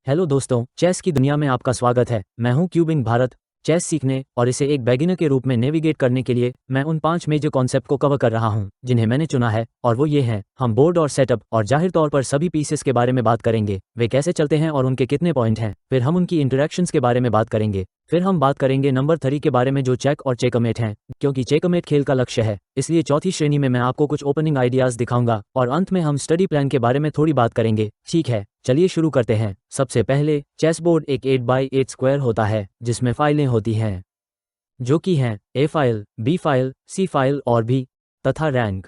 Hello दोस्तों, chess की दुनिया में आपका स्वागत है। मैं हूं क्यूबिंग भारत। चेस सीखने और इसे एक बेगिनर के रूप में नेविगेट करने के लिए मैं उन 5 मेजर कॉन्सेप्ट को कवर कर रहा हूं जिन्हें मैंने चुना है, और वो ये हैं। हम बोर्ड और सेटअप और जाहिर तौर पर सभी पीसेस के बारे में बात करेंगे, वे कैसे चलते हैं और उनके कितने पॉइंट हैं। फिर हम उनकी इंटरेक्शंस के बारे में बात करेंगे। फिर हम बात करेंगे नंबर 3 के बारे में, जो चेक और चेकमेट हैं, क्योंकि चेकमेट खेल का लक्ष्य है। इसलिए चौथी श्रेणी में मैं आपको कुछ ओपनिंग आइडियाज दिखाऊंगा और अंत में हम स्टडी प्लान के बारे में थोड़ी बात करेंगे। ठीक है, चलिए शुरू करते हैं। सबसे पहले, चेस बोर्ड एक 8x8 स्क्वायर होता है जिसमें फाइलें होती हैं, जो कि हैं ए फाइल, बी फाइल, सी फाइल और भी, तथा rank,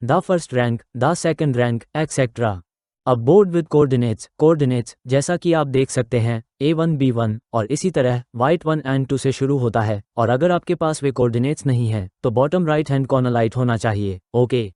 the first rank, the second rank, etcetera. अब बोर्ड विद कोऑर्डिनेट्स जैसा कि आप देख सकते हैं, A1 B1 और इसी तरह वाइट 1 एंड 2 से शुरू होता है, और अगर आपके पास वे कोऑर्डिनेट्स नहीं हैं तो bottom right hand corner light होना चाहिए। ओके,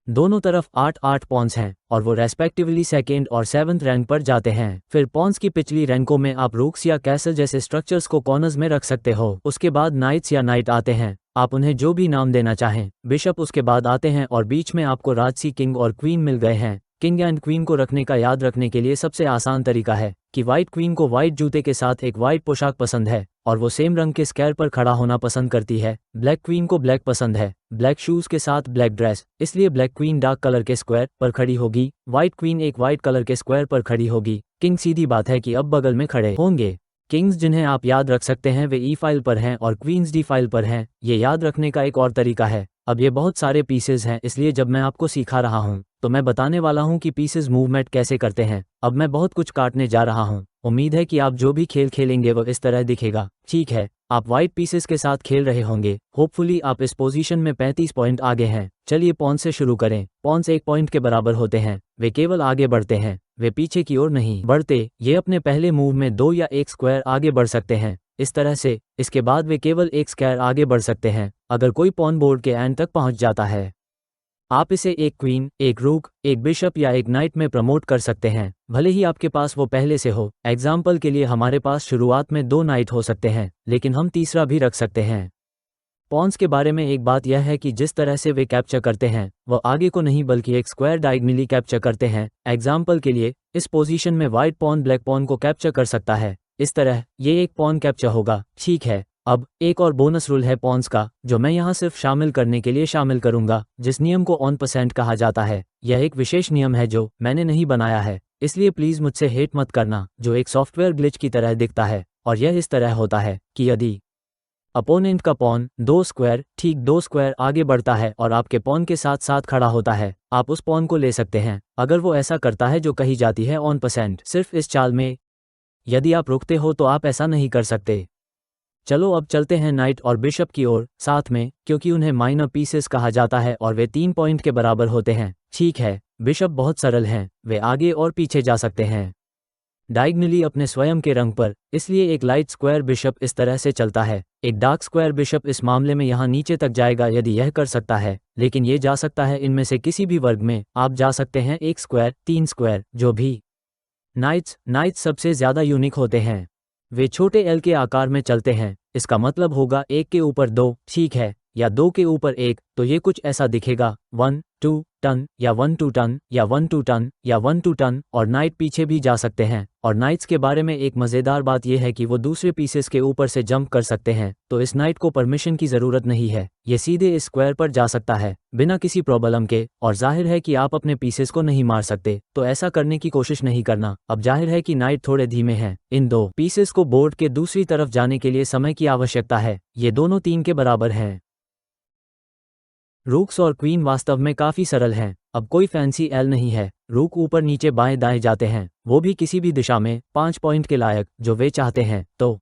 दोनों तरफ 8-8 पॉन्स हैं और वो रेस्पेक्टिवली सेकेंड और 7th रैंक पर जाते हैं। फिर पॉन्स की पिछली रैंकों में आप रूक्स या कैसल जैसे स्ट्रक्चर्स को कॉर्नर्स में रख सकते हो। उसके बाद नाइट्स या नाइट आते हैं, आप उन्हें जो भी नाम देना चाहें। बिशप उसके बाद आते हैं और बीच में आपको राजसी किंग और क्वीन मिल गए हैं। किंग एंड क्वीन को रखने का याद रखने के लिए सबसे आसान तरीका है कि व्हाइट क्वीन को व्हाइट जूते के साथ एक व्हाइट पोशाक पसंद है और वो सेम रंग के स्क्वायर पर खड़ा होना पसंद करती है। ब्लैक क्वीन को ब्लैक पसंद है, ब्लैक शूज के साथ ब्लैक ड्रेस, इसलिए ब्लैक क्वीन डार्क कलर के स्क्वायर पर खड़ी होगी। व्हाइट क्वीन एक व्हाइट कलर के स्क्वायर पर खड़ी होगी। किंग सीधी बात है कि अब बगल में खड़े होंगे। किंग्स जिन्हें आप याद रख सकते हैं वे ई फाइल पर हैं और क्वींस डी फाइल पर हैं। ये याद रखने का एक और तरीका है। अब ये बहुत सारे पीसेज हैं, इसलिए जब मैं आपको सिखा रहा हूँ तो मैं बताने वाला हूँ कि पीसेज मूवमेंट कैसे करते हैं। अब मैं बहुत कुछ काटने जा रहा हूँ। उम्मीद है कि आप जो भी खेल खेलेंगे वो इस तरह दिखेगा। ठीक है, आप व्हाइट पीसेस के साथ खेल रहे होंगे। होपफुली आप इस पोजीशन में 35 पॉइंट आगे हैं। चलिए पॉन से शुरू करें। पॉन्स 1 पॉइंट के बराबर होते हैं। वे केवल आगे बढ़ते हैं, वे पीछे की ओर नहीं बढ़ते। ये अपने पहले मूव में 2 या 1 स्क्वायर आगे बढ़ सकते हैं, इस तरह से। इसके बाद वे केवल 1 स्क्वायर आगे बढ़ सकते हैं अगर कोई पॉन बोर्ड के एंड तक पहुंच जाता है। आप इसे एक क्वीन, एक रूक, एक बिशप या एक नाइट में प्रमोट कर सकते हैं, भले ही आपके पास वो पहले से हो। एग्जाम्पल के लिए हमारे पास शुरुआत में 2 नाइट हो सकते हैं, लेकिन हम तीसरा भी रख सकते हैं। पॉन्स के बारे में एक बात यह है कि जिस तरह से वे कैप्चर करते हैं वह आगे को नहीं बल्कि एक स्क्वायर डायगोनली कैप्चर करते हैं। एग्जाम्पल के लिए, इस पोजीशन में व्हाइट पॉन ब्लैक पॉन को कैप्चर कर सकता है, इस तरह ये एक पॉन कैप्चर होगा। ठीक है, अब एक और बोनस रूल है पॉन्स का, जो मैं यहाँ सिर्फ शामिल करने के लिए शामिल करूंगा, जिस नियम को ऑन % कहा जाता है। यह एक विशेष नियम है जो मैंने नहीं बनाया है, इसलिए प्लीज मुझसे हेट मत करना, जो एक सॉफ्टवेयर ग्लिच की तरह दिखता है। और यह इस तरह होता है कि यदि अपोनेंट का पॉन 2 स्क्वायर, ठीक 2 स्क्वायर आगे बढ़ता है और आपके पॉन के साथ साथ खड़ा होता है, आप उस पॉन को ले सकते हैं अगर वो ऐसा करता है जो कही जाती है ऑन % सिर्फ इस चाल में। यदि आप रुकते हो तो आप ऐसा नहीं कर सकते। चलो अब चलते हैं नाइट और बिशप की ओर साथ में, क्योंकि उन्हें माइनर पीसेस कहा जाता है और वे 3 पॉइंट के बराबर होते हैं। ठीक है, बिशप बहुत सरल हैं, वे आगे और पीछे जा सकते हैं डायगोनली अपने स्वयं के रंग पर, इसलिए एक लाइट स्क्वायर बिशप इस तरह से चलता है। एक डार्क स्क्वायर बिशप इस मामले में यहाँ नीचे तक जाएगा यदि यह कर सकता है, लेकिन ये जा सकता है इनमें से किसी भी वर्ग में। आप जा सकते हैं 1 स्क्वायर, 3 स्क्वायर, जो भी। नाइट्स सबसे ज्यादा यूनिक होते हैं। वे छोटे एल के आकार में चलते हैं, इसका मतलब होगा 1 के ऊपर 2, ठीक है, या 2 के ऊपर 1, तो ये कुछ ऐसा दिखेगा। 1 2 टन या 1 2 टन या 1 2 टन या 1 2 टन। और नाइट पीछे भी जा सकते हैं। और नाइट्स के बारे में एक मज़ेदार बात यह है कि वो दूसरे पीसेस के ऊपर से जंप कर सकते हैं, तो इस नाइट को परमिशन की ज़रूरत नहीं है, ये सीधे इस स्क्वायर पर जा सकता है बिना किसी प्रॉब्लम के। और जाहिर है कि आप अपने पीसेस को नहीं मार सकते, तो ऐसा करने की कोशिश नहीं करना। अब जाहिर है कि नाइट थोड़े धीमे हैं, इन 2 पीसेस को बोर्ड के दूसरी तरफ जाने के लिए समय की आवश्यकता है। ये दोनों 3 के बराबर हैं। रूक्स और क्वीन वास्तव में काफी सरल हैं। अब कोई फैंसी एल नहीं है। रूक ऊपर नीचे बाएं दाएं जाते हैं, वो भी किसी भी दिशा में 5 पॉइंट के लायक, जो वे चाहते हैं। तो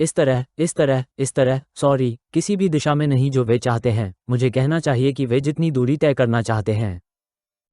इस तरह, इस तरह, इस तरह, सॉरी, किसी भी दिशा में नहीं जो वे चाहते हैं। मुझे कहना चाहिए कि वे जितनी दूरी तय करना चाहते हैं।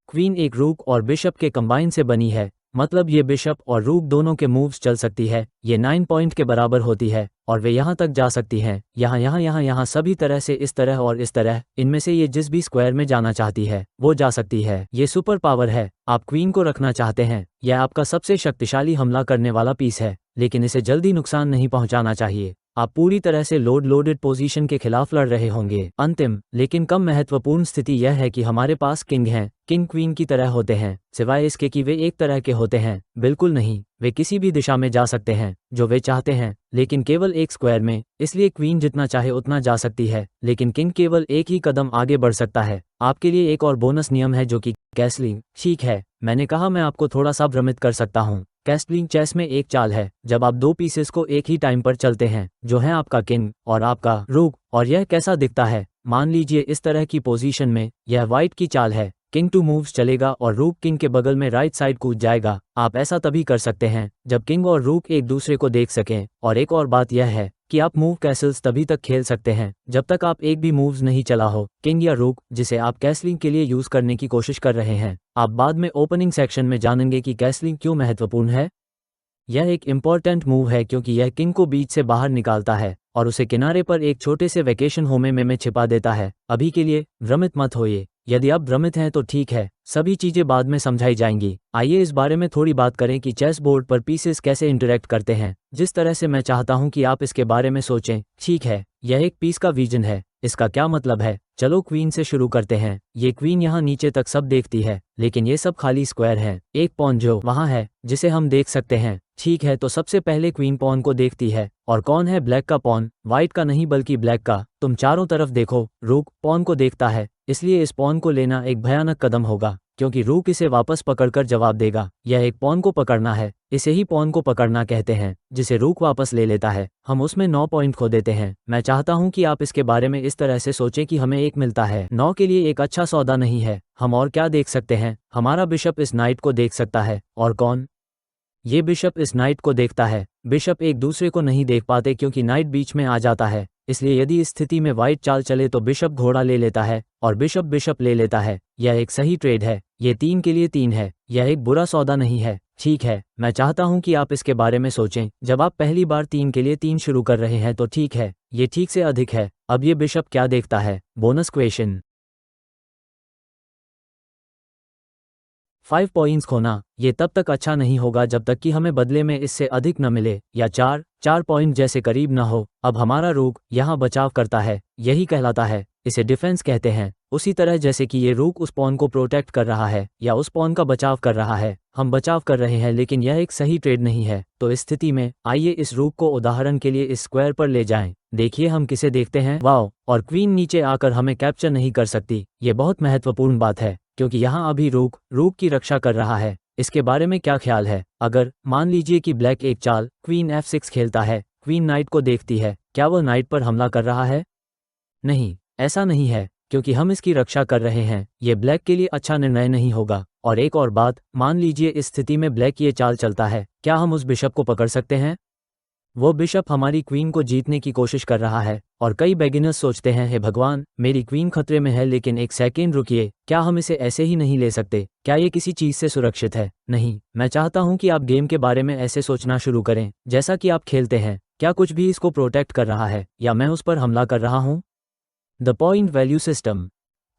क्वीन एक रूक और बिशप के कंबाइन से बनी है, मतलब ये बिशप और रूक दोनों के मूव्स चल सकती है। ये 9 पॉइंट के बराबर होती है और वे यहाँ तक जा सकती हैं, यहाँ सभी तरह से, इस तरह और इस तरह। इनमें से ये जिस भी स्क्वायर में जाना चाहती है वो जा सकती है। ये सुपर पावर है। आप क्वीन को रखना चाहते हैं, यह आपका सबसे शक्तिशाली हमला करने वाला पीस है, लेकिन इसे जल्दी नुकसान नहीं पहुंचाना चाहिए। आप पूरी तरह से लोडेड पोजीशन के खिलाफ लड़ रहे होंगे। अंतिम लेकिन कम महत्वपूर्ण स्थिति यह है कि हमारे पास किंग हैं। किंग क्वीन की तरह होते हैं, सिवाय इसके कि वे एक तरह के होते हैं। बिल्कुल नहीं, वे किसी भी दिशा में जा सकते हैं जो वे चाहते हैं, लेकिन केवल एक स्क्वायर में। इसलिए क्वीन जितना चाहे उतना जा सकती है, लेकिन किंग केवल एक ही कदम आगे बढ़ सकता है। आपके लिए एक और बोनस नियम है जो कि कैसलिंग। ठीक है, मैंने कहा मैं आपको थोड़ा सा भ्रमित कर सकता हूँ। कैसलिंग चेस में एक चाल है जब आप दो पीसेस को एक ही टाइम पर चलते हैं, जो है आपका किंग और आपका रूक। और यह कैसा दिखता है? मान लीजिए इस तरह की पोजीशन में यह व्हाइट की चाल है। किंग 2 मूव्स चलेगा और रूक किंग के बगल में राइट साइड कूद जाएगा। आप ऐसा तभी कर सकते हैं जब किंग और रूक एक दूसरे को देख सकें। और एक और बात यह है कि आप मूव कैसल्स तभी तक खेल सकते हैं जब तक आप एक भी मूव्स नहीं चला हो, किंग या रूक, जिसे आप कैसलिंग के लिए यूज करने की कोशिश कर रहे हैं। आप बाद में ओपनिंग सेक्शन में जानेंगे कि कैसलिंग क्यों महत्वपूर्ण है। यह एक इम्पॉर्टेंट मूव है क्योंकि यह किंग को बीच से बाहर निकालता है और उसे किनारे पर एक छोटे से वेकेशन होम में छिपा देता है। अभी के लिए भ्रमित मत होइए। यदि आप भ्रमित हैं तो ठीक है, सभी चीजें बाद में समझाई जाएंगी। आइए इस बारे में थोड़ी बात करें कि चेस बोर्ड पर पीसेस कैसे इंटरेक्ट करते हैं। जिस तरह से मैं चाहता हूं कि आप इसके बारे में सोचें। ठीक है, यह एक पीस का विजन है। इसका क्या मतलब है? चलो क्वीन से शुरू करते हैं। ये क्वीन यहाँ नीचे तक सब देखती है, लेकिन ये सब खाली स्क्वायर है। एक पॉन जो वहाँ है जिसे हम देख सकते हैं। ठीक है, तो सबसे पहले क्वीन पॉन को देखती है। और कौन है? ब्लैक का पॉन, व्हाइट का नहीं बल्कि ब्लैक का। तुम चारों तरफ देखो, रूक पॉन को देखता है, इसलिए इस पॉन को लेना एक भयानक कदम होगा क्योंकि रूक इसे वापस पकड़कर जवाब देगा। यह एक पॉन को पकड़ना है, इसे ही पॉन को पकड़ना कहते हैं, जिसे रूक वापस ले लेता है। हम उसमें 9 पॉइंट खो देते हैं। मैं चाहता हूं कि आप इसके बारे में इस तरह से सोचें कि हमें 1 मिलता है। 9 के लिए एक अच्छा सौदा नहीं है। हम और क्या देख सकते हैं? हमारा बिशप इस नाइट को देख सकता है। और कौन? ये बिशप इस नाइट को देखता है। बिशप एक दूसरे को नहीं देख पाते क्योंकि नाइट बीच में आ जाता है। इसलिए यदि इस स्थिति में व्हाइट चाल चले तो बिशप घोड़ा ले लेता है और बिशप बिशप ले लेता है। यह एक सही ट्रेड है। ये 3 के लिए 3 है। यह एक बुरा सौदा नहीं है। ठीक है, मैं चाहता हूं कि आप इसके बारे में सोचें। जब आप पहली बार 3 के लिए 3 शुरू कर रहे हैं तो ठीक है, ये ठीक से अधिक है। अब ये बिशप क्या देखता है? Bonus question. 5 पॉइंट्स खोना। ये तब तक अच्छा नहीं होगा जब तक कि हमें बदले में इससे अधिक न मिले, या 4 पॉइंट जैसे करीब न हो। अब हमारा रूक यहाँ बचाव करता है, यही कहलाता है। इसे डिफेंस कहते हैं। उसी तरह जैसे कि ये रूक उस पॉन को प्रोटेक्ट कर रहा है या उस पॉन का बचाव कर रहा है। हम बचाव कर रहे हैं, लेकिन यह एक सही ट्रेड नहीं है। तो इस स्थिति में आइए इस रूक को उदाहरण के लिए इस स्क्वायर पर ले जाएं। देखिए हम किसे देखते हैं। वाओ! और क्वीन नीचे आकर हमें कैप्चर नहीं कर सकती। ये बहुत महत्वपूर्ण बात है क्योंकि यहाँ अभी रूक की रक्षा कर रहा है। इसके बारे में क्या ख्याल है? अगर मान लीजिए कि ब्लैक एक चाल क्वीन F6 खेलता है, क्वीन नाइट को देखती है, क्या वह नाइट पर हमला कर रहा है? नहीं, ऐसा नहीं है क्योंकि हम इसकी रक्षा कर रहे हैं। ये ब्लैक के लिए अच्छा निर्णय नहीं होगा। और एक और बात, मान लीजिए इस स्थिति में ब्लैक ये चाल चलता है, क्या हम उस बिशप को पकड़ सकते हैं? वो बिशप हमारी क्वीन को जीतने की कोशिश कर रहा है और कई बेगिनर्स सोचते हैं, हे भगवान, मेरी क्वीन खतरे में है। लेकिन एक सेकेंड रुकिए, क्या हम इसे ऐसे ही नहीं ले सकते? क्या ये किसी चीज से सुरक्षित है? नहीं, मैं चाहता हूं कि आप गेम के बारे में ऐसे सोचना शुरू करें जैसा कि आप खेलते हैं। क्या कुछ भी इसको प्रोटेक्ट कर रहा है या मैं उस पर हमला कर रहा हूं? The point value system.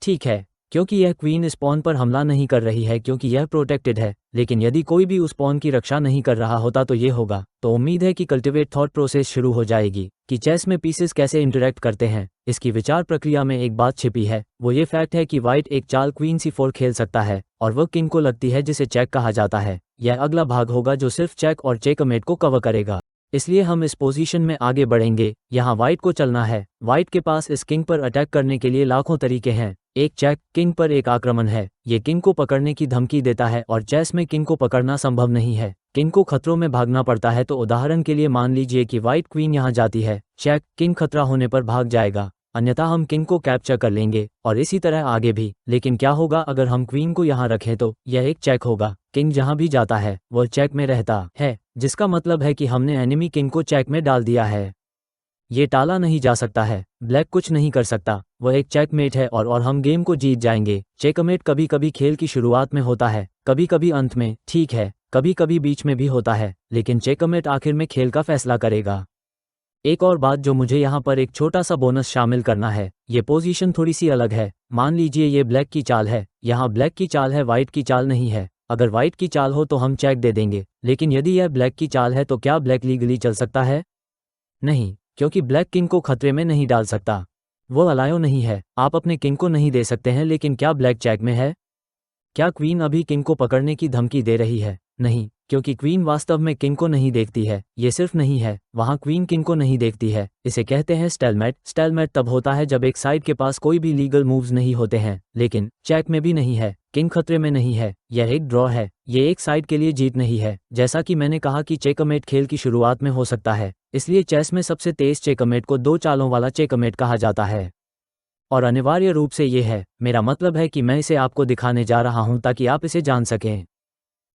ठीक है, क्योंकि यह क्वीन इस पॉन पर हमला नहीं कर रही है क्योंकि यह प्रोटेक्टेड है। लेकिन यदि कोई भी उस पॉन की रक्षा नहीं कर रहा होता तो ये होगा। तो उम्मीद है कि कल्टिवेट थॉट प्रोसेस शुरू हो जाएगी कि चेस में पीसेस कैसे इंटरेक्ट करते हैं। इसकी विचार प्रक्रिया में एक बात छिपी है, वो ये फैक्ट है कि व्हाइट एक चाल क्वीन C4 खेल सकता है और वह किंग को लगती है जिसे चेक कहा जाता है। यह अगला भाग होगा जो सिर्फ चेक और चेकमेट को कवर करेगा। इसलिए हम इस पोजीशन में आगे बढ़ेंगे। यहाँ व्हाइट को चलना है। व्हाइट के पास इस किंग पर अटैक करने के लिए लाखों तरीके हैं। एक चेक, किंग पर एक आक्रमण है। ये किंग को पकड़ने की धमकी देता है और चेस में किंग को पकड़ना संभव नहीं है। किंग को खतरों में भागना पड़ता है। तो उदाहरण के लिए मान लीजिए कि व्हाइट क्वीन यहाँ जाती है, चेक, किंग खतरा होने पर भाग जाएगा, अन्यथा हम किंग को कैप्चर कर लेंगे और इसी तरह आगे भी। लेकिन क्या होगा अगर हम क्वीन को यहाँ रखें? तो यह एक चेक होगा। किंग जहाँ भी जाता है वह चेक में रहता है, जिसका मतलब है कि हमने एनिमी किंग को चेक में डाल दिया है। ये टाला नहीं जा सकता है। ब्लैक कुछ नहीं कर सकता, वह एक चेकमेट है और हम गेम को जीत जाएंगे। चेकमेट कभी कभी खेल की शुरुआत में होता है, कभी कभी अंत में, ठीक है, कभी कभी बीच में भी होता है, लेकिन चेकमेट आखिर में खेल का फैसला करेगा। एक और बात जो मुझे यहाँ पर एक छोटा सा बोनस शामिल करना है, ये पोजीशन थोड़ी सी अलग है। मान लीजिए ये ब्लैक की चाल है, यहाँ ब्लैक की चाल है, व्हाइट की चाल नहीं है। अगर व्हाइट की चाल हो तो हम चेक दे देंगे, लेकिन यदि यह ब्लैक की चाल है तो क्या ब्लैक लीगली चल सकता है? नहीं, क्योंकि ब्लैक किंग को खतरे में नहीं डाल सकता। वो अलायो नहीं है, आप अपने किंग को नहीं दे सकते हैं। लेकिन क्या ब्लैक चेक में है? क्या क्वीन अभी किंग को पकड़ने की धमकी दे रही है? नहीं, क्योंकि क्वीन वास्तव में किंग को नहीं देखती है। ये सिर्फ नहीं है, वहाँ क्वीन किंग को नहीं देखती है। इसे कहते हैं स्टेलमेट। स्टेलमेट तब होता है जब एक साइड के पास कोई भी लीगल मूव्स नहीं होते हैं, लेकिन चेक में भी नहीं है, किंग खतरे में नहीं है। यह एक ड्रॉ है, ये एक साइड के लिए जीत नहीं है। जैसा कि मैंने कहा कि चेकमेट खेल की शुरुआत में हो सकता है, इसलिए चेस में सबसे तेज चेकमेट को 2 चालों वाला चेकमेट कहा जाता है। और अनिवार्य रूप से ये है, मेरा मतलब है कि मैं इसे आपको दिखाने जा रहा हूं ताकि आप इसे जान सकें।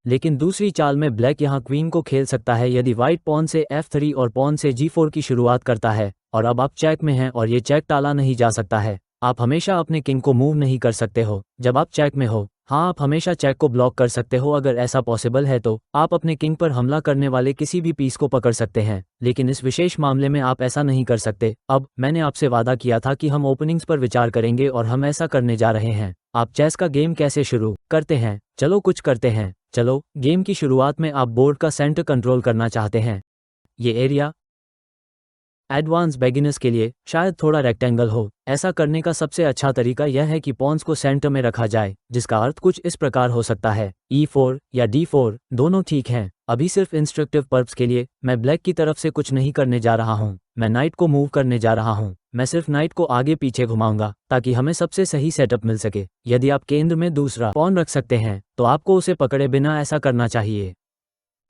लेकिन दूसरी चाल में ब्लैक यहाँ क्वीन को खेल सकता है यदि वाइट पॉन से F3 और पॉन से G4 की शुरुआत करता है, और अब आप चेक में हैं और ये चेक टाला नहीं जा सकता है। आप हमेशा अपने किंग को मूव नहीं कर सकते हो जब आप चेक में हो। हाँ, आप हमेशा चेक को ब्लॉक कर सकते हो। अगर ऐसा पॉसिबल है तो आप अपने किंग पर हमला करने वाले किसी भी पीस को पकड़ सकते हैं, लेकिन इस विशेष मामले में आप ऐसा नहीं कर सकते। अब मैंने आपसे वादा किया था कि हम ओपनिंग्स पर विचार करेंगे और हम ऐसा करने जा रहे हैं। आप चेस का गेम कैसे शुरू करते हैं? चलो कुछ करते हैं। चलो, गेम की शुरुआत में आप बोर्ड का सेंटर कंट्रोल करना चाहते हैं। ये एरिया एडवांस बिगिनर्स के लिए शायद थोड़ा रेक्टेंगल हो। ऐसा करने का सबसे अच्छा तरीका यह है कि पॉन्स को सेंटर में रखा जाए, जिसका अर्थ कुछ इस प्रकार हो सकता है, E4 या D4 दोनों ठीक हैं। अभी सिर्फ इंस्ट्रक्टिव पर्पस के लिए मैं ब्लैक की तरफ से कुछ नहीं करने जा रहा हूं। मैं नाइट को मूव करने जा रहा हूं। मैं सिर्फ नाइट को आगे पीछे घुमाऊंगा ताकि हमें सबसे सही सेटअप मिल सके। यदि आप केंद्र में दूसरा पॉन रख सकते हैं तो आपको उसे पकड़े बिना ऐसा करना चाहिए।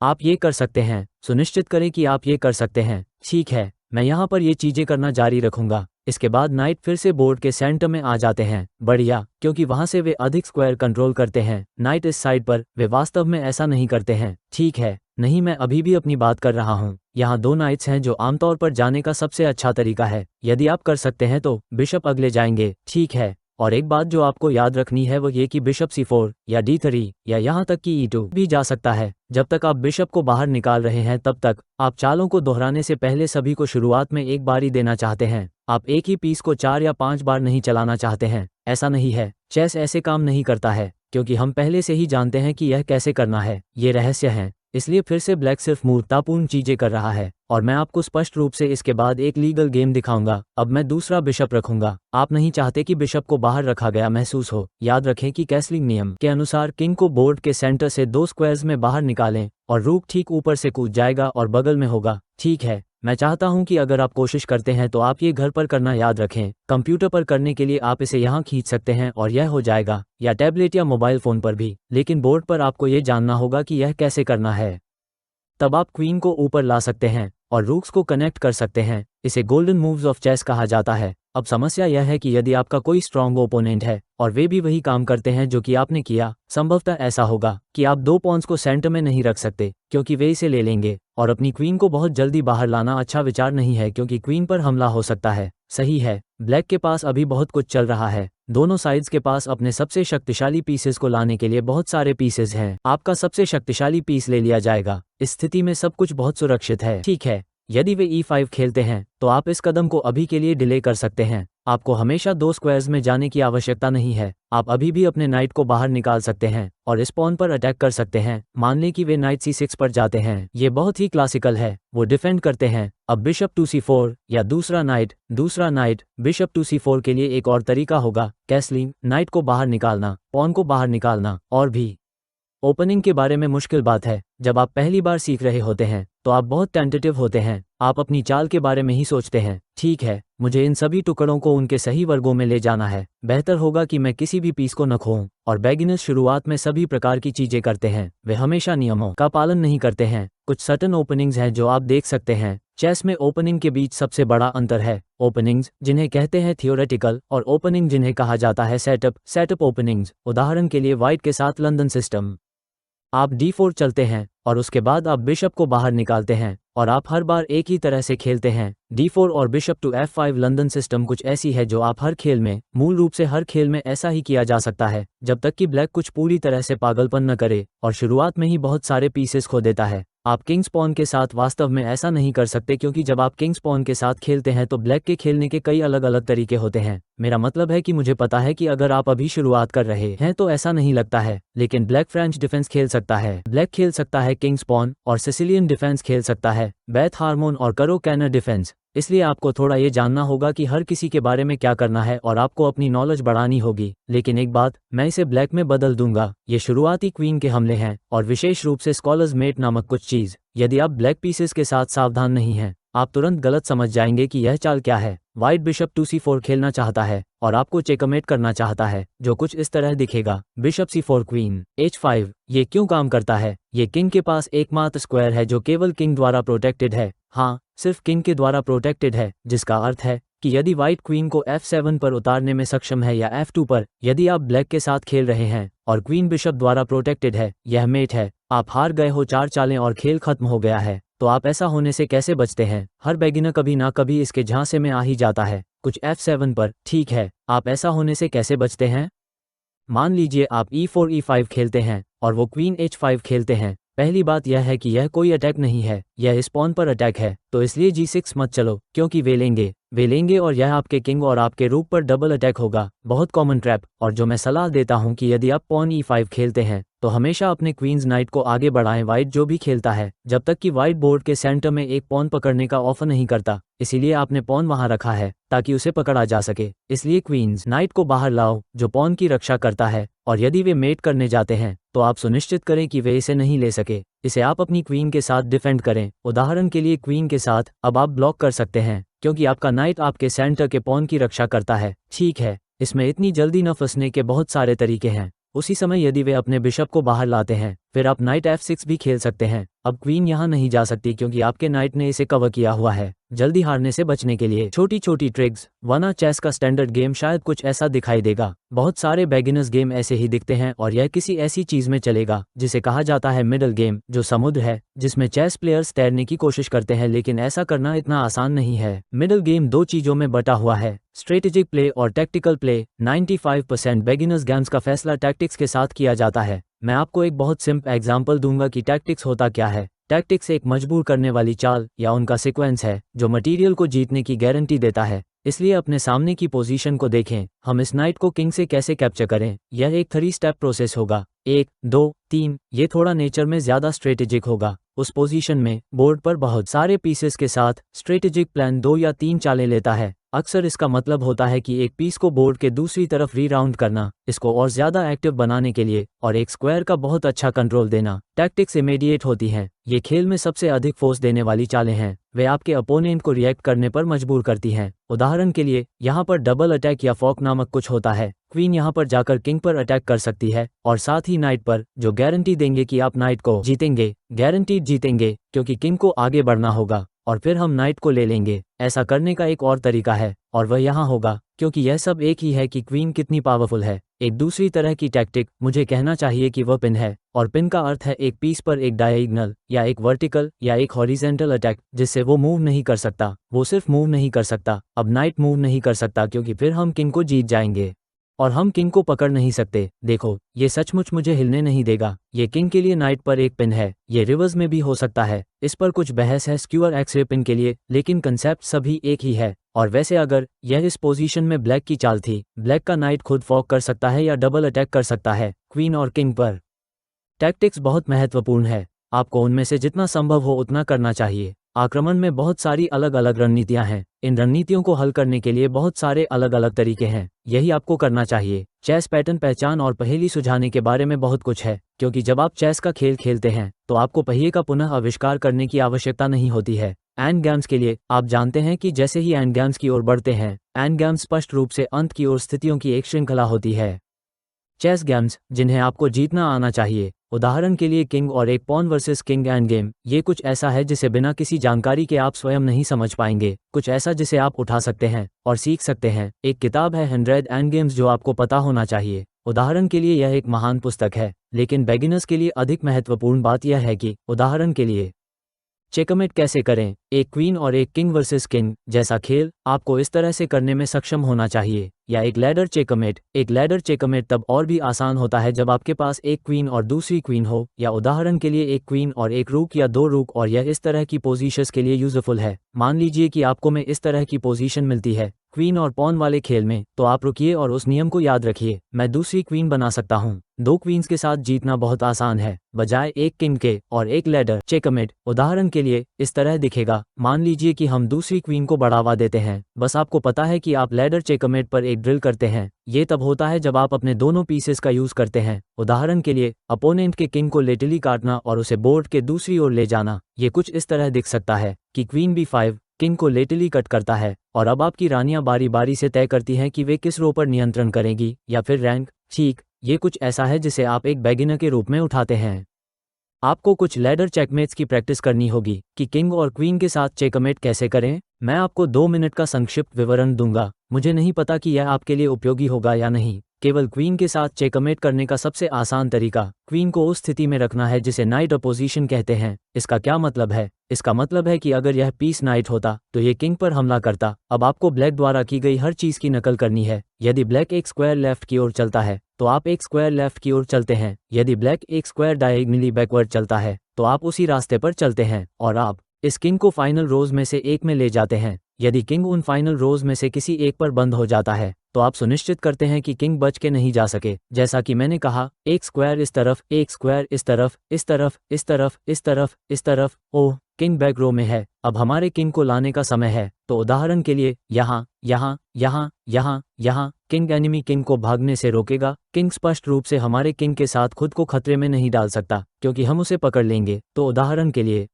आप ये कर सकते हैं, सुनिश्चित करें कि आप ये कर सकते हैं। ठीक है, मैं यहाँ पर ये चीजें करना जारी रखूंगा। इसके बाद नाइट फिर से बोर्ड के सेंटर में आ जाते हैं। बढ़िया, क्योंकि वहां से वे अधिक स्क्वायर कंट्रोल करते हैं। नाइट इस साइड पर, वे वास्तव में ऐसा नहीं करते हैं। ठीक है, नहीं, मैं अभी भी अपनी बात कर रहा हूँ। यहाँ 2 नाइट्स हैं जो आमतौर पर जाने का सबसे अच्छा तरीका है। यदि आप कर सकते हैं तो बिशप अगले जाएंगे। ठीक है, और एक बात जो आपको याद रखनी है वो ये कि बिशप C4 या D3 या यहाँ तक कि E2 भी जा सकता है। जब तक आप बिशप को बाहर निकाल रहे हैं तब तक आप चालों को दोहराने से पहले सभी को शुरुआत में एक बार ही देना चाहते हैं। आप एक ही पीस को 4 या 5 बार नहीं चलाना चाहते हैं। ऐसा नहीं है, चेस ऐसे काम नहीं करता है, क्योंकि हम पहले से ही जानते हैं कि यह कैसे करना है। ये रहस्य है। इसलिए फिर से ब्लैक सिर्फ मूर्खतापूर्ण चीजें कर रहा है, और मैं आपको स्पष्ट रूप से इसके बाद एक लीगल गेम दिखाऊंगा। अब मैं दूसरा बिशप रखूंगा। आप नहीं चाहते कि बिशप को बाहर रखा गया महसूस हो। याद रखें कि कैसलिंग नियम के अनुसार किंग को बोर्ड के सेंटर से 2 स्क्वायर्स में बाहर निकालें और रूक ठीक ऊपर से कूद जाएगा और बगल में होगा। ठीक है, मैं चाहता हूं कि अगर आप कोशिश करते हैं तो आप ये घर पर करना याद रखें। कंप्यूटर पर करने के लिए आप इसे यहाँ खींच सकते हैं और यह हो जाएगा, या टैबलेट या मोबाइल फोन पर भी, लेकिन बोर्ड पर आपको ये जानना होगा कि यह कैसे करना है। तब आप क्वीन को ऊपर ला सकते हैं और रूक्स को कनेक्ट कर सकते हैं। इसे गोल्डन मूव्स ऑफ चेस कहा जाता है। अब समस्या यह है कि यदि आपका कोई स्ट्रॉन्ग ओपोनेंट है और वे भी वही काम करते हैं जो कि आपने किया, संभवतः ऐसा होगा कि आप 2 पॉन्स को सेंटर में नहीं रख सकते क्योंकि वे इसे ले लेंगे, और अपनी क्वीन को बहुत जल्दी बाहर लाना अच्छा विचार नहीं है क्योंकि क्वीन पर हमला हो सकता है। सही है, ब्लैक के पास अभी बहुत कुछ चल रहा है। दोनों साइड्स के पास अपने सबसे शक्तिशाली पीसेस को लाने के लिए बहुत सारे पीसेस हैं। आपका सबसे शक्तिशाली पीस ले लिया जाएगा। इस स्थिति में सब कुछ बहुत सुरक्षित है। ठीक है, यदि वे E5 खेलते हैं तो आप इस कदम को अभी के लिए डिले कर सकते हैं। आपको हमेशा 2 स्क्वायर्स में जाने की आवश्यकता नहीं है। आप अभी भी अपने नाइट को बाहर निकाल सकते हैं और इस पॉन पर अटैक कर सकते हैं। मान लें कि वे नाइट C6 पर जाते हैं। ये बहुत ही क्लासिकल है, वो डिफेंड करते हैं। अब बिशप टू C4 या दूसरा नाइट बिशप टू C4 के लिए एक और तरीका होगा, कैसलिंग, नाइट को बाहर निकालना, पॉन को बाहर निकालना, और भी। ओपनिंग के बारे में मुश्किल बात है। जब आप पहली बार सीख रहे होते हैं तो आप बहुत टेंटेटिव होते हैं। आप अपनी चाल के बारे में ही सोचते हैं। ठीक है, मुझे इन सभी टुकड़ों को उनके सही वर्गों में ले जाना है। बेहतर होगा कि मैं किसी भी पीस को न खोऊं। और बिगिनर्स शुरुआत में सभी प्रकार की चीजें करते हैं। वे हमेशा नियमों का पालन नहीं करते हैं। कुछ सटन ओपनिंग्स हैं जो आप देख सकते हैं। चेस में ओपनिंग के बीच सबसे बड़ा अंतर है ओपनिंग्स जिन्हें कहते हैं थियोरेटिकल और ओपनिंग जिन्हें कहा जाता है सेटअप ओपनिंग्स। उदाहरण के लिए व्हाइट के साथ लंदन सिस्टम। आप D4 चलते हैं और उसके बाद आप बिशप को बाहर निकालते हैं और आप हर बार एक ही तरह से खेलते हैं। D4 और bishop to F5 London system कुछ ऐसी है जो आप हर खेल में, मूल रूप से हर खेल में ऐसा ही किया जा सकता है जब तक कि ब्लैक कुछ पूरी तरह से पागलपन न करे और शुरुआत में ही बहुत सारे पीसेस खो देता है। आप किंग्स पॉन के साथ वास्तव में ऐसा नहीं कर सकते क्योंकि जब आप किंग्स पॉन के साथ खेलते हैं तो ब्लैक के खेलने के कई अलग अलग तरीके होते हैं। मेरा मतलब है कि मुझे पता है कि अगर आप अभी शुरुआत कर रहे हैं तो ऐसा नहीं लगता है, लेकिन ब्लैक फ्रेंच डिफेंस खेल सकता है। ब्लैक खेल सकता है किंग्स पॉन और सिसिलियन डिफेंस खेल सकता है, बैथ हार्मोन और करो कैनर डिफेंस। इसलिए आपको थोड़ा ये जानना होगा कि हर किसी के बारे में क्या करना है और आपको अपनी नॉलेज बढ़ानी होगी। लेकिन एक बात, मैं इसे ब्लैक में बदल दूंगा। ये शुरुआती क्वीन के हमले हैं और विशेष रूप से स्कॉलर्स मेट नामक कुछ चीज़। यदि आप ब्लैक पीसेस के साथ सावधान नहीं हैं, आप तुरंत गलत समझ जाएंगे कि यह चाल क्या है। व्हाइट बिशप 2c4 खेलना चाहता है और आपको चेकमेट करना चाहता है, जो कुछ इस तरह दिखेगा। Bishop c4 queen h5। ये क्यों काम करता है? ये किंग के पास एकमात्र स्क्वायर है जो केवल किंग द्वारा प्रोटेक्टेड है। हाँ, सिर्फ किंग के द्वारा प्रोटेक्टेड है, जिसका अर्थ है कि यदि व्हाइट क्वीन को f7 पर उतारने में सक्षम है या f2 पर, यदि आप ब्लैक के साथ खेल रहे हैं और क्वीन बिशप द्वारा प्रोटेक्टेड है, यह मेट है, आप हार गए हो 4 चालें और खेल खत्म हो गया है। तो आप ऐसा होने से कैसे बचते हैं? हर बेगिनर कभी ना कभी इसके झांसे में आ ही जाता है, कुछ f7 पर। ठीक है, आप ऐसा होने से कैसे बचते हैं? मान लीजिए आप e4 e5 खेलते हैं और वो क्वीन h5 खेलते हैं। पहली बात यह है कि यह कोई अटैक नहीं है, यह स्पॉन पर अटैक है। तो इसलिए g6 मत चलो, क्योंकि वे लेंगे और यह आपके किंग और आपके रूक पर डबल अटैक होगा। बहुत कॉमन ट्रैप। और जो मैं सलाह देता हूं कि यदि आप पॉन e5 खेलते हैं तो हमेशा अपने क्वींस नाइट को आगे बढ़ाएं। वाइट जो भी खेलता है, जब तक कि वाइट बोर्ड के सेंटर में एक पॉन पकड़ने का ऑफर नहीं करता, इसीलिए आपने पॉन वहां रखा है ताकि उसे पकड़ा जा सके। इसलिए क्वींस नाइट को बाहर लाओ जो पॉन की रक्षा करता है, और यदि वे मेट करने जाते हैं तो आप सुनिश्चित करें कि वे इसे नहीं ले सके। इसे आप अपनी क्वीन के साथ डिफेंड करें। उदाहरण के लिए क्वीन के साथ अब आप ब्लॉक कर सकते हैं, क्योंकि आपका नाइट आपके सेंटर के पॉन की रक्षा करता है। ठीक है, इसमें इतनी जल्दी न फंसने के बहुत सारे तरीके हैं। उसी समय यदि वे अपने बिशप को बाहर लाते हैं, फिर आप नाइट f6 भी खेल सकते हैं। अब क्वीन यहाँ नहीं जा सकती क्योंकि आपके नाइट ने इसे कवर किया हुआ है। जल्दी हारने से बचने के लिए छोटी छोटी ट्रिक्स। वरना चेस का स्टैंडर्ड गेम शायद कुछ ऐसा दिखाई देगा। बहुत सारे बेगिनर्स गेम ऐसे ही दिखते हैं और यह किसी ऐसी चीज में चलेगा जिसे कहा जाता है मिडल गेम, जो समुद्र है जिसमें चेस प्लेयर्स तैरने की कोशिश करते हैं, लेकिन ऐसा करना इतना आसान नहीं है। मिडल गेम 2 चीजों में बटा हुआ है, स्ट्रेटेजिक प्ले और टैक्टिकल प्ले। 95% बेगिनर्स गेम्स का फैसला टैक्टिक्स के साथ किया जाता है। मैं आपको एक बहुत सिंपल एग्जांपल दूंगा कि टैक्टिक्स होता क्या है। टैक्टिक्स एक मजबूर करने वाली चाल या उनका सीक्वेंस है जो मटेरियल को जीतने की गारंटी देता है। इसलिए अपने सामने की पोजीशन को देखें। हम इस नाइट को किंग से कैसे कैप्चर करें? यह एक 3 स्टेप प्रोसेस होगा। 1, 2, 3। ये थोड़ा नेचर में ज्यादा स्ट्रेटेजिक होगा। उस पोजीशन में बोर्ड पर बहुत सारे पीसेस के साथ स्ट्रेटेजिक प्लान 2 या 3 चालें लेता है। अक्सर इसका मतलब होता है कि एक पीस को बोर्ड के दूसरी तरफ रीराउंड करना, इसको और ज्यादा एक्टिव बनाने के लिए, और एक स्क्वायर का बहुत अच्छा कंट्रोल देना। टैक्टिक्स इमीडिएट होती हैं। ये खेल में सबसे अधिक फोर्स देने वाली चालें हैं। वे आपके अपोनेंट को रिएक्ट करने पर मजबूर करती हैं। उदाहरण के लिए यहाँ पर डबल अटैक या फॉक नामक कुछ होता है। क्वीन यहाँ पर जाकर किंग पर अटैक कर सकती है और साथ ही नाइट पर, जो गारंटी देंगे कि आप नाइट को जीतेंगे। गारंटीड जीतेंगे, क्योंकि किंग को आगे बढ़ना होगा और फिर हम नाइट को ले लेंगे। ऐसा करने का एक और तरीका है और वह यहाँ होगा, क्योंकि यह सब एक ही है कि क्वीन कितनी पावरफुल है। एक दूसरी तरह की टैक्टिक, मुझे कहना चाहिए कि वह पिन है, और पिन का अर्थ है एक पीस पर एक डायगोनल या एक वर्टिकल या एक हॉरिजेंटल अटैक, जिससे वो मूव नहीं कर सकता। वो सिर्फ मूव नहीं कर सकता, अब नाइट मूव नहीं कर सकता, क्योंकि फिर हम किंग को जीत जाएंगे और हम किंग को पकड़ नहीं सकते। देखो, ये सचमुच मुझे हिलने नहीं देगा। ये किंग के लिए नाइट पर एक पिन है। ये रिवर्स में भी हो सकता है, इस पर कुछ बहस है स्क्यूअर एक्स रे पिन के लिए, लेकिन कंसेप्ट सभी एक ही है। और वैसे अगर यह इस पोजीशन में ब्लैक की चाल थी, ब्लैक का नाइट खुद फॉक कर सकता है या डबल अटैक कर सकता है क्वीन और किंग पर। टैक्टिक्स बहुत महत्वपूर्ण है। आपको उनमें से जितना संभव हो उतना करना चाहिए। आक्रमण में बहुत सारी अलग अलग रणनीतियां हैं। इन रणनीतियों को हल करने के लिए बहुत सारे अलग अलग तरीके हैं। यही आपको करना चाहिए। चेस पैटर्न पहचान और पहेली सुलझाने के बारे में बहुत कुछ है, क्योंकि जब आप चेस का खेल खेलते हैं तो आपको पहिए का पुनः आविष्कार करने की आवश्यकता नहीं होती है। एंड गेम्स के लिए आप जानते हैं कि जैसे ही एंड गेम्स की ओर बढ़ते हैं, एंड गेम्स स्पष्ट रूप से अंत की ओर स्थितियों की एक श्रृंखला होती है। चेस गेम्स जिन्हें आपको जीतना आना चाहिए, उदाहरण के लिए किंग और एक pawn versus king end game, ये कुछ ऐसा है जिसे बिना किसी जानकारी के आप स्वयं नहीं समझ पाएंगे। कुछ ऐसा जिसे आप उठा सकते हैं और सीख सकते हैं। एक किताब है 100 एंड गेम्स जो आपको पता होना चाहिए। उदाहरण के लिए यह एक महान पुस्तक है, लेकिन बेगिनर्स के लिए अधिक महत्वपूर्ण बात यह है कि उदाहरण के लिए चेकमेट कैसे करें। एक क्वीन और एक किंग वर्सेस किंग जैसा खेल आपको इस तरह से करने में सक्षम होना चाहिए। या एक लैडर चेकमेट। एक लैडर चेकमेट तब और भी आसान होता है जब आपके पास एक क्वीन और दूसरी क्वीन हो, या उदाहरण के लिए एक क्वीन और एक रूक या 2 रूक, और यह इस तरह की पोजीशंस के लिए यूजफुल है। मान लीजिए कि आपको में इस तरह की पोजीशन मिलती है, क्वीन और पॉन वाले खेल में, तो आप रुकिए और उस नियम को याद रखिए। मैं दूसरी क्वीन बना सकता हूँ। 2 क्वींस के साथ जीतना बहुत आसान है, बजाय एक किंग के और एक लैडर। चेकमेट उदाहरण के लिए इस तरह दिखेगा। मान लीजिए कि हम दूसरी क्वीन को बढ़ावा देते हैं। बस आपको पता है कि आप लैडर चेकमेट पर एक ड्रिल करते हैं। ये तब होता है जब आप अपने दोनों पीसेस का यूज करते हैं। उदाहरण के लिए अपोनेंट के किंग को लेटली काटना और उसे बोर्ड के दूसरी ओर ले जाना। ये कुछ इस तरह दिख सकता है कि क्वीन B5 किंग को लेटली कट करता है और अब आपकी रानियां बारी बारी से तय करती हैं कि वे किस रो पर नियंत्रण करेंगी या फिर रैंक। ठीक, ये कुछ ऐसा है जिसे आप एक बेगिनर के रूप में उठाते हैं। आपको कुछ लैडर चेकमेट्स की प्रैक्टिस करनी होगी कि किंग और क्वीन के साथ चेकमेट कैसे करें। मैं आपको 2 मिनट का संक्षिप्त विवरण दूंगा। मुझे नहीं पता कि यह आपके लिए उपयोगी होगा या नहीं। केवल क्वीन के साथ चेकमेट करने का सबसे आसान तरीका क्वीन को उस स्थिति में रखना है जिसे नाइट अपोजिशन कहते हैं। इसका क्या मतलब है? इसका मतलब है कि अगर यह पीस नाइट होता तो ये किंग पर हमला करता। अब आपको ब्लैक द्वारा की गई हर चीज की नकल करनी है। यदि ब्लैक एक स्क्वायर लेफ्ट की ओर चलता है तो आप एक स्क्वायर लेफ्ट की ओर चलते हैं। यदि ब्लैक एक स्क्वायर डायगोनली बैकवर्ड चलता है तो आप उसी रास्ते पर चलते हैं और आप इस किंग को फाइनल रोज में से एक में ले जाते हैं। यदि किंग उन फाइनल रोज में से किसी एक पर बंद हो जाता है तो आप सुनिश्चित करते हैं कि किंग बच के नहीं जा सके। जैसा कि मैंने कहा, एक स्क्वायर इस तरफ, एक स्क्वायर इस तरफ, इस तरफ, इस तरफ, इस तरफ, इस तरफ। ओह, किंग बैक रो में है। अब हमारे किंग को लाने का समय है। तो उदाहरण के लिए यहाँ, यहाँ, यहाँ, यहाँ, यहाँ। किंग एनिमी किंग को भागने से रोकेगा। किंग स्पष्ट रूप से हमारे किंग के साथ खुद को खतरे में नहीं डाल सकता क्योंकि हम उसे पकड़ लेंगे। तो उदाहरण के लिए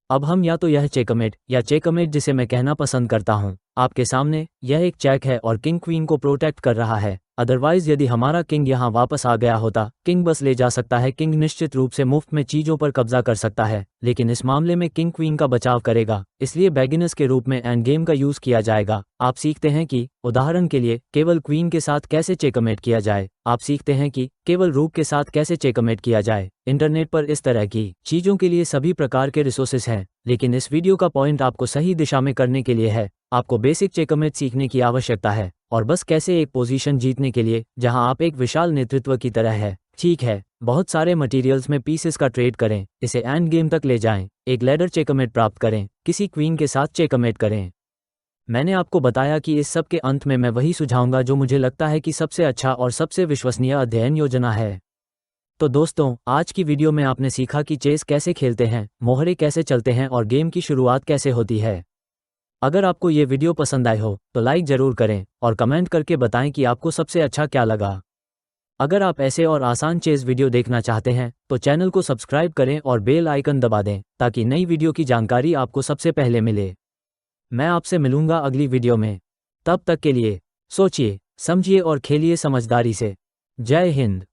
अब हम या तो यह चेकमेट या चेकमेट जिसे मैं कहना पसंद करता हूं, आपके सामने यह एक चेक है और किंग क्वीन को प्रोटेक्ट कर रहा है। अदरवाइज यदि हमारा किंग यहाँ वापस आ गया होता, किंग बस ले जा सकता है। किंग निश्चित रूप से मुफ्त में चीजों पर कब्जा कर सकता है, लेकिन इस मामले में किंग क्वीन का बचाव करेगा। इसलिए बेगिनर्स के रूप में एंड गेम का यूज किया जाएगा। आप सीखते हैं कि उदाहरण के लिए केवल क्वीन के साथ कैसे चेकमेट किया जाए। आप सीखते हैं कि केवल रूक के साथ कैसे चेकमेट किया जाए। इंटरनेट पर इस तरह की चीजों के लिए सभी प्रकार के रिसोर्सेस हैं, लेकिन इस वीडियो का पॉइंट आपको सही दिशा में करने के लिए है। आपको बेसिक चेकमेट सीखने की आवश्यकता है और बस कैसे एक पोजीशन जीतने के लिए जहां आप एक विशाल नेतृत्व की तरह है। ठीक है, बहुत सारे मटेरियल्स में पीसेस का ट्रेड करें, इसे एंड गेम तक ले जाएं, एक लैडर चेकमेट प्राप्त करें, किसी क्वीन के साथ चेकमेट करें। मैंने आपको बताया कि इस सब के अंत में मैं वही सुझाऊंगा जो मुझे लगता है कि सबसे अच्छा और सबसे विश्वसनीय अध्ययन योजना है। तो दोस्तों, आज की वीडियो में आपने सीखा कि चेस कैसे खेलते हैं, मोहरे कैसे चलते हैं और गेम की शुरुआत कैसे होती है। अगर आपको ये वीडियो पसंद आए हो तो लाइक जरूर करें और कमेंट करके बताएं कि आपको सबसे अच्छा क्या लगा। अगर आप ऐसे और आसान चेस वीडियो देखना चाहते हैं तो चैनल को सब्सक्राइब करें और बेल आइकन दबा दें ताकि नई वीडियो की जानकारी आपको सबसे पहले मिले। मैं आपसे मिलूंगा अगली वीडियो में। तब तक के लिए सोचिए, समझिए और खेलिए समझदारी से। जय हिंद।